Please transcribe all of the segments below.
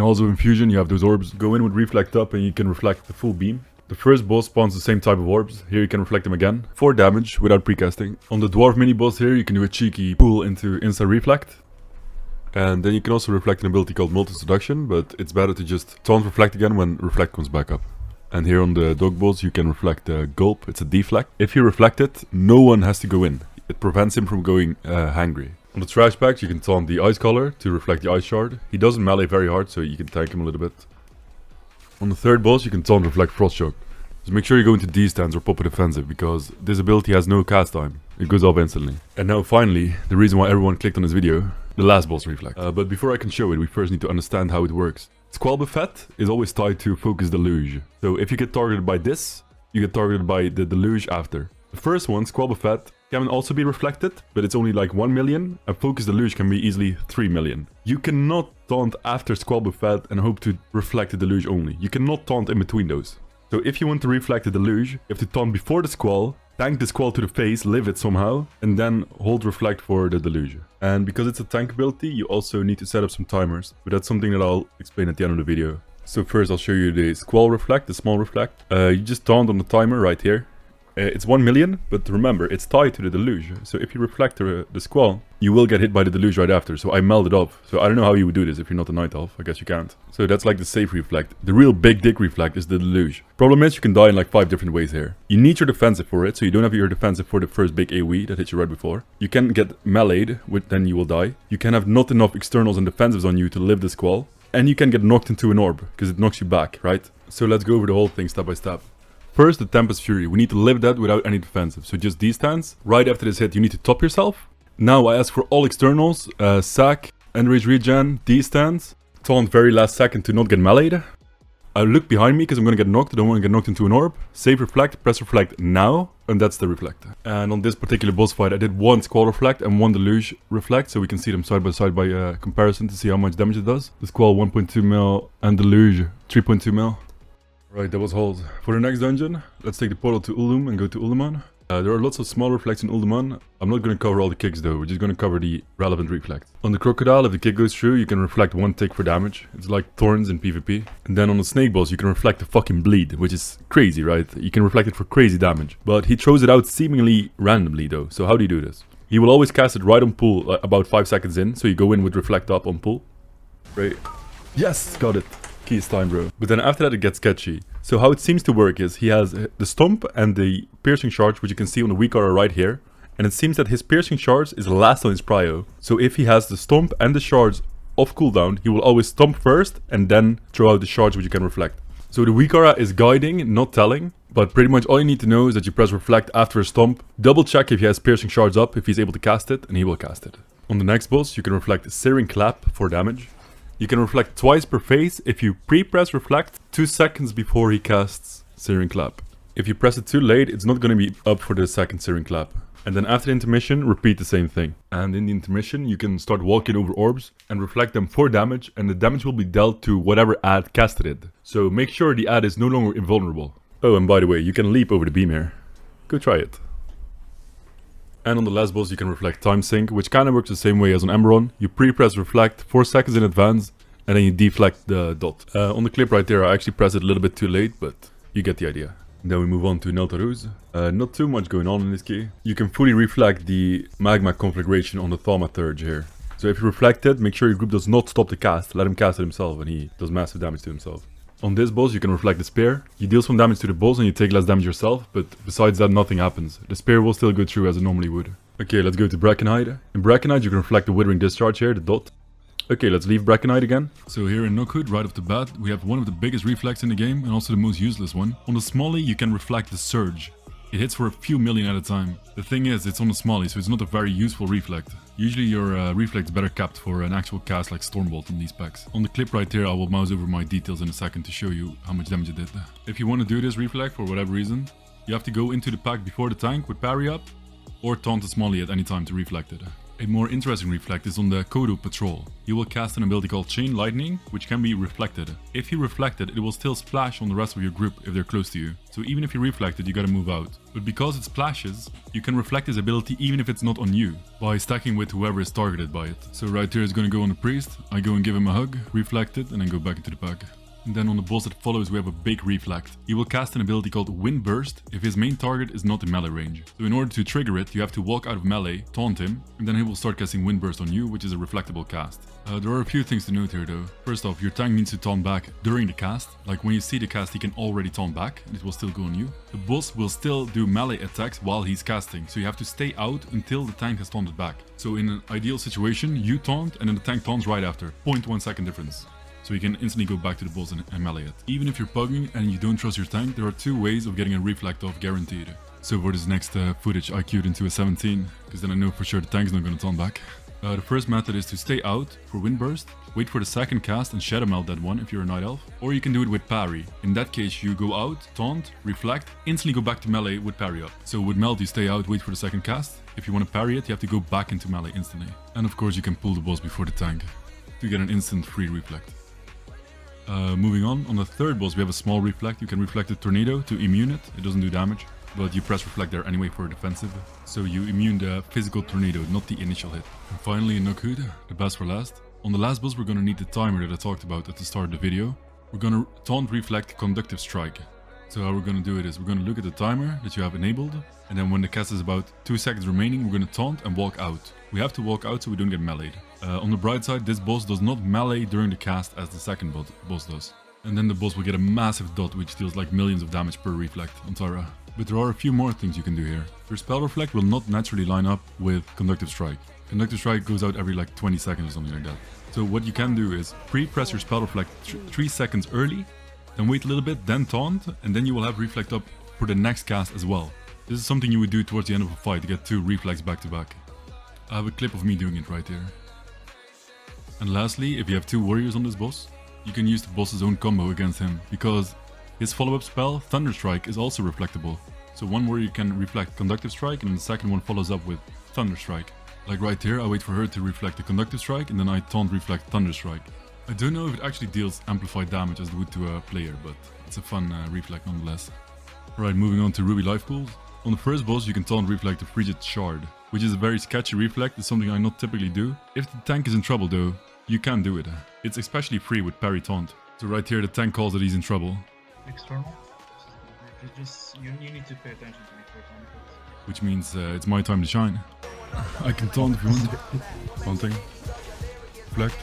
also Infusion, you have those orbs. Go in with Reflect up and you can reflect the full beam. The first boss spawns the same type of orbs. Here you can reflect them again. 4 damage without precasting. On the Dwarf Miniboss here, you can do a cheeky pull into Insta-Reflect. And then you can also reflect an ability called Multi-Seduction, but it's better to just taunt Reflect again when Reflect comes back up. And here on the Dog Boss, you can reflect Gulp. It's a deflect. If you reflect it, no one has to go in. It prevents him from going hangry. On the Trash Bags, you can taunt the Icecaller to reflect the Ice Shard. He doesn't melee very hard, so you can tank him a little bit. On the third boss, you can taunt reflect Frost Shock. Just make sure you go into D stance or pop a defensive, because this ability has no cast time. It goes off instantly. And now finally, the reason why everyone clicked on this video, the last boss reflect. But before I can show it, we first need to understand how it works. Squall Buffet is always tied to Focused Deluge. So if you get targeted by this, you get targeted by the Deluge after. The first one, Squall Buffet, can also be reflected, but it's only like 1 million, and Focused Deluge can be easily 3 million. You cannot taunt after Squall Buffet and hope to reflect the Deluge only. You cannot taunt in between those. So if you want to reflect the Deluge, you have to taunt before the Squall, tank the Squall to the face, live it somehow, and then hold Reflect for the Deluge. And because it's a tank ability, you also need to set up some timers, but that's something that I'll explain at the end of the video. So first I'll show you the Squall Reflect, the small Reflect. You just taunt on the timer right here. It's 1 million, but remember, it's tied to the Deluge. So if you reflect the Squall, you will get hit by the Deluge right after. So I melted off. So I don't know how you would do this if you're not a Night Elf. I guess you can't. So that's like the safe reflect. The real big dick reflect is the Deluge. Problem is, you can die in like 5 different ways here. You need your defensive for it, so you don't have your defensive for the first big AoE that hit you right before. You can get meleeed, which then you will die. You can have not enough externals and defensives on you to live the Squall. And you can get knocked into an orb, because it knocks you back, right? So let's go over the whole thing step by step. First, the Tempest Fury. We need to live that without any defensive. So just D-stance. Right after this hit, you need to top yourself. Now I ask for all externals. Sack, Enrage Regen, D-stance. Taunt very last second to not get meleeed. I look behind me because I'm going to get knocked. I don't want to get knocked into an orb. Save Reflect, press Reflect now. And that's the Reflect. And on this particular boss fight, I did 1 Squall Reflect and 1 Deluge Reflect. So we can see them side by comparison to see how much damage it does. The Squall 1.2 mil and Deluge 3.2 mil. Right, that was hold. For the next dungeon, let's take the portal to Uldum and go to Uldaman. There are lots of small reflects in Uldaman. I'm not going to cover all the kicks though, we're just going to cover the relevant reflect. On the Crocodile, if the kick goes through, you can reflect 1 tick for damage. It's like Thorns in PvP. And then on the Snake boss, you can reflect the fucking bleed, which is crazy, right? You can reflect it for crazy damage. But he throws it out seemingly randomly though, so how do you do this? He will always cast it right on pull, about 5 seconds in, so you go in with reflect up on pull. Right. Yes, got it. Keys time, bro. But then after that it gets sketchy. So how it seems to work is he has the Stomp and the Piercing Charge, which you can see on the Weakaura right here. And it seems that his Piercing Charge is last on his prio. So if he has the Stomp and the Charge off cooldown, he will always Stomp first and then throw out the Charge, which you can reflect. So the Weakaura is guiding, not telling. But pretty much all you need to know is that you press Reflect after a Stomp. Double check if he has Piercing Charge up, if he's able to cast it, and he will cast it. On the next boss, you can reflect Searing Clap for damage. You can reflect twice per phase if you pre-press Reflect 2 seconds before he casts Searing Clap. If you press it too late, it's not going to be up for the second Searing Clap. And then after the intermission, repeat the same thing. And in the intermission, you can start walking over orbs and reflect them for damage, and the damage will be dealt to whatever ad casted it. So make sure the ad is no longer invulnerable. Oh, and by the way, you can leap over the beam here. Go try it. And on the last boss, you can reflect Time Sink, which kind of works the same way as on Emberon. You pre-press Reflect 4 seconds in advance, and then you deflect the dot. On the clip right there, I actually pressed it a little bit too late, but you get the idea. Then we move on to Nelth Thaumaturge. Not too much going on in this key. You can fully reflect the Magma conflagration on the Thaumaturge here. So if you reflect it, make sure your group does not stop the cast. Let him cast it himself, and he does massive damage to himself. On this boss, you can reflect the Spear. You deal some damage to the boss and you take less damage yourself, but besides that, nothing happens. The Spear will still go through as it normally would. Okay, let's go to Brackenhide. In Brackenhide, you can reflect the Withering Discharge here, the dot. Okay, let's leave Brackenhide again. So here in Nokhud, right off the bat, we have one of the biggest reflects in the game and also the most useless one. On the Smolly, you can reflect the Surge. It hits for a few million at a time. The thing is, it's on the Smolly, so it's not a very useful reflect. Usually your reflect is better kept for an actual cast like Stormbolt in these packs. On the clip right here, I will mouse over my details in a second to show you how much damage it did. If you want to do this reflect for whatever reason, you have to go into the pack before the tank with parry up, or taunt the Smolly at any time to reflect it. A more interesting reflect is on the Kodo patrol. He will cast an ability called Chain Lightning, which can be reflected. If you reflect it, it will still splash on the rest of your group if they're close to you. So even if you reflect it, you gotta move out. But because it splashes, you can reflect his ability even if it's not on you, by stacking with whoever is targeted by it. So right here is gonna go on the priest, I go and give him a hug, reflect it, and then go back into the pack. And then on the boss that follows we have a big reflect. He will cast an ability called Wind Burst if his main target is not in melee range. So in order to trigger it, you have to walk out of melee, taunt him, and then he will start casting Wind Burst on you, which is a reflectable cast. There are a few things to note here though. First off, your tank needs to taunt back during the cast. Like when you see the cast, he can already taunt back, and it will still go on you. The boss will still do melee attacks while he's casting, so you have to stay out until the tank has taunted back. So in an ideal situation, you taunt, and then the tank taunts right after. 0.1 second difference. So you can instantly go back to the boss and melee it. Even if you're pugging and you don't trust your tank, there are 2 ways of getting a reflect off guaranteed. So for this next footage, I queued into a 17, because then I know for sure the tank's not going to taunt back. The first method is to stay out for Wind Burst, wait for the second cast and Shadow Melt that one if you're a Night Elf, or you can do it with parry. In that case, you go out, taunt, reflect, instantly go back to melee with parry up. So with Melt, you stay out, wait for the second cast. If you want to parry it, you have to go back into melee instantly. And of course, you can pull the boss before the tank to get an instant free reflect. Moving on the third boss we have a small reflect. You can reflect a tornado to immune it. It doesn't do damage, but you press reflect there anyway for defensive. So you immune the physical tornado, not the initial hit. And finally in Nokhud, the best for last. On the last boss we're gonna need the timer that I talked about at the start of the video. We're gonna taunt reflect conductive strike. So how we're gonna do it is we're gonna look at the timer that you have enabled, and then when the cast is about 2 seconds remaining, we're gonna taunt and walk out. We have to walk out so we don't get meleeed. On the bright side, this boss does not melee during the cast as the second boss does. And then the boss will get a massive dot which deals like millions of damage per reflect on Tyra. But there are a few more things you can do here. Your spell reflect will not naturally line up with conductive strike. Conductive strike goes out every like 20 seconds or something like that. So what you can do is pre-press your spell reflect 3 seconds early, then wait a little bit, then taunt, and then you will have reflect up for the next cast as well. This is something you would do towards the end of a fight to get 2 reflects back to back. I have a clip of me doing it right here. And lastly, if you have 2 warriors on this boss, you can use the boss's own combo against him, because his follow-up spell, Thunderstrike, is also reflectable. So one warrior can reflect Conductive Strike, and the second one follows up with Thunderstrike. Like right here, I wait for her to reflect the Conductive Strike, and then I taunt reflect Thunderstrike. I don't know if it actually deals amplified damage as it would to a player, but it's a fun reflect nonetheless. Alright, moving on to Ruby life pools. On the first boss, you can taunt reflect the Frigid Shard, which is a very sketchy reflect. It's something I not typically do. If the tank is in trouble though, you can do it. It's especially free with parry taunt. So right here, the tank calls that he's in trouble. External? You need to pay attention to me for time. Which means it's my time to shine. I can taunt if you want. Taunting. Reflect.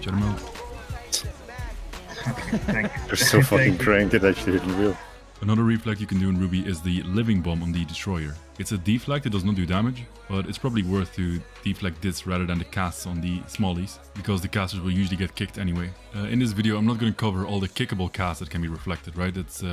Shadow Melt. Thank you. You're so fucking cranked, it actually isn't real. Another reflect you can do in Ruby is the Living Bomb on the Destroyer. It's a deflect, it does not do damage, but it's probably worth to deflect this rather than the casts on the smallies, because the casters will usually get kicked anyway. In this video I'm not going to cover all the kickable casts that can be reflected, right? That's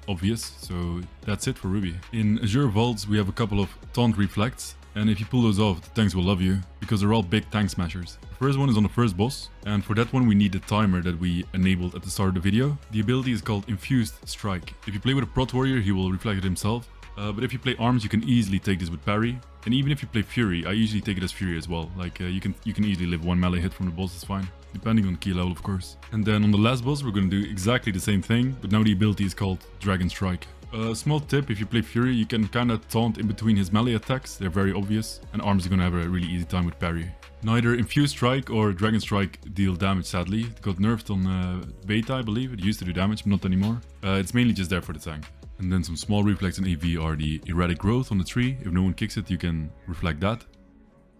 obvious, so that's it for Ruby. In Azure Vaults we have a couple of taunt reflects, and if you pull those off, the tanks will love you, because they're all big tank smashers. The first one is on the first boss, and for that one we need the timer that we enabled at the start of the video. The ability is called Infused Strike. If you play with a Prot Warrior, he will reflect it himself, but if you play arms, you can easily take this with parry. And even if you play Fury, I usually take it as Fury as well. Like you can easily live 1 melee hit from the boss, it's fine. Depending on key level, of course. And then on the last boss, we're going to do exactly the same thing, but now the ability is called Dragon Strike. Small tip, if you play Fury, you can kinda taunt in between his melee attacks, they're very obvious, and arms are gonna have a really easy time with parry. Neither Infused Strike or Dragon Strike deal damage, sadly. It got nerfed on beta, I believe. It used to do damage, but not anymore. It's mainly just there for the tank. And then some small reflex in AV are the Erratic Growth on the tree. If no one kicks it, you can reflect that.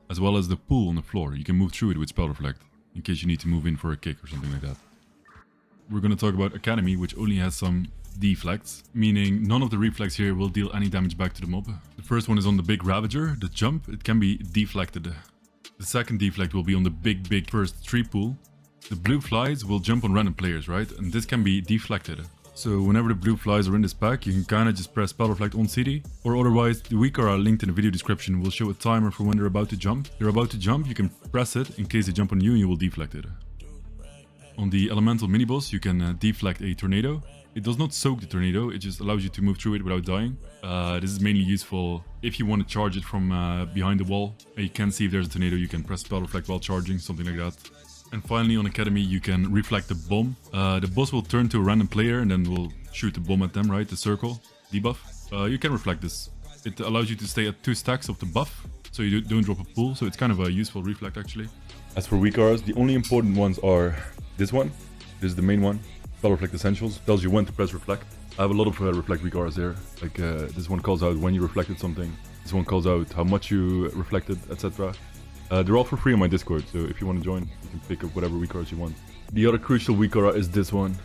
As well as the pool on the floor. You can move through it with Spell Reflect, in case you need to move in for a kick or something like that. We're gonna talk about Academy, which only has some deflects, meaning none of the reflex here will deal any damage back to the mob. The first one is on the big Ravager, the jump, it can be deflected. The second deflect will be on the big first tree pool. The blue flies will jump on random players, right? And this can be deflected. So whenever the blue flies are in this pack, you can kinda just press Spell Reflect on CD, or otherwise the Weakaura linked in the video description will show a timer for when they're about to jump. They're about to jump, you can press it in case they jump on you and you will deflect it. On the Elemental Miniboss, you can deflect a tornado. It does not soak the tornado, it just allows you to move through it without dying. This is mainly useful if you want to charge it from behind the wall. And you can see if there's a tornado, you can press Spell Reflect while charging, something like that. And finally on Academy, you can reflect the bomb. The boss will turn to a random player and then will shoot the bomb at them, right? The circle, debuff. You can reflect this. It allows you to stay at 2 stacks of the buff, so you don't drop a pool, so it's kind of a useful reflect actually. As for Weakauras, the only important ones are this one. This is the main one. Spell Reflect Essentials. Tells you when to press Reflect. I have a lot of Reflect Weakauras here. Like this one calls out when you reflected something. This one calls out how much you reflected, etc. They're all for free on my Discord, so if you want to join, you can pick up whatever Weakauras you want. The other crucial Weakaura is this one.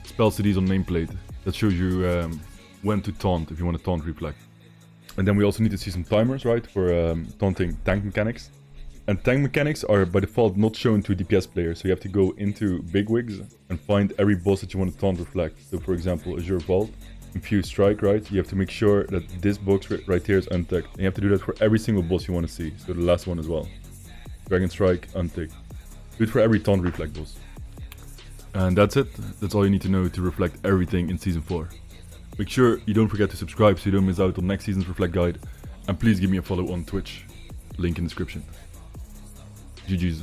Spell CDs on nameplate. That shows you when to taunt if you want to taunt Reflect. And then we also need to see some timers, right, for taunting tank mechanics. And tank mechanics are by default not shown to DPS players, so you have to go into Bigwigs and find every boss that you want to taunt Reflect. So for example, Azure Vault, Infused Strike, right? You have to make sure that this box right here is unticked. And you have to do that for every single boss you want to see, so the last one as well. Dragonstrike, unticked. Do it for every taunt Reflect boss. And that's it. That's all you need to know to reflect everything in Season 4. Make sure you don't forget to subscribe so you don't miss out on next season's Reflect guide. And please give me a follow on Twitch. Link in the description. GG's.